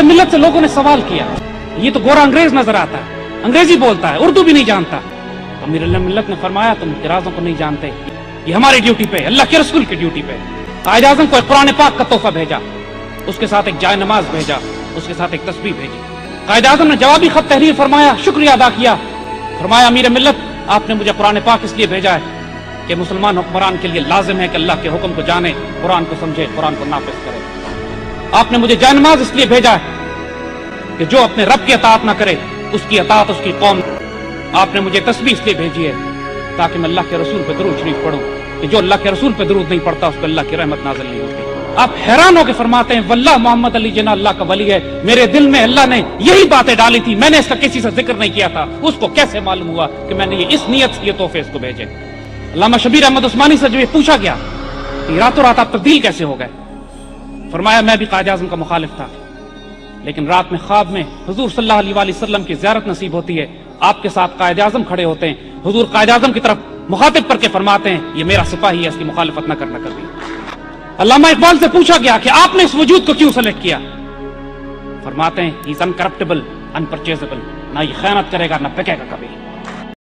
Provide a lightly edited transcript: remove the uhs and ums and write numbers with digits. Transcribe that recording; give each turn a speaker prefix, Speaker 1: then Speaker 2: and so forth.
Speaker 1: अमीर मिल्लत से लोगों ने सवाल किया, ये तो गोरा अंग्रेज नजर आता है, अंग्रेजी बोलता है, उर्दू भी नहीं जानता। अमीर मिल्लत ने फरमाया तुम किराजों को नहीं जानते, ये हमारी ड्यूटी पे, अल्लाह के रसूल की ड्यूटी पे। कायद आज़म को एक कुरान पाक का तोहफा भेजा, उसके साथ एक जाय नमाज भेजा, उसके साथ एक तस्बीह भेजी। कायद आज़म ने जवाबी खत तहरीर फरमाया, शुक्रिया अदा किया, फरमाया अमीर मिल्लत आपने मुझे कुरान पाक इसलिए भेजा है कि मुसलमान हुक्मरान के लिए लाजिम है कि अल्लाह के हुक्म को जाने, कुरान को समझे, कुरान को नाफिज करे। आपने मुझे जाय नमाज इसलिए भेजा है कि जो अपने रब की अताअत ना करे उसकी अताअत उसकी कौम। आपने मुझे तस्बीह इसलिए भेजी है ताकि मैं अल्लाह के रसूल पे दरूद शरीफ पढ़ूं कि जो अल्लाह के रसूल पे दरूद नहीं पढ़ता उस पर अल्लाह की रहमत नाज़िल नहीं होती। आप हैरान होकर फरमाते हैं वल्लाह मोहम्मद अली जना अल्लाह का वली है, मेरे दिल में अल्लाह ने यही बातें डाली थी, मैंने इसका किसी से जिक्र नहीं किया था, उसको कैसे मालूम हुआ कि मैंने ये इस नियत से ये तोहफे इसको भेजे। अल्लामा शबीर अहमद उस्मानी से जब ये पूछा गया कि रातों रात आप तब्दील कैसे हो गए, फरमाया मैं भी कायद आज़म का मुखालिफ था, लेकिन रात में ख्वाब में हुजूर सल्लल्लाहु अलैहि वसल्लम की ज़ियारत नसीब होती है, आपके साथ कायद आज़म खड़े होते हैं, हुजूर कायद आज़म की तरफ मुखातिब करके फरमाते हैं ये मेरा सिपाही है, इसकी मुखालिफत न करना कभी। अल्लामा इकबाल से पूछा गया कि आपने इस वजूद को क्यों सेलेक्ट किया, फरमाते हैं ही इज अनकरप्टेबल अनपरचेजेबल, ना ये खयानत करेगा ना बिकेगा कभी।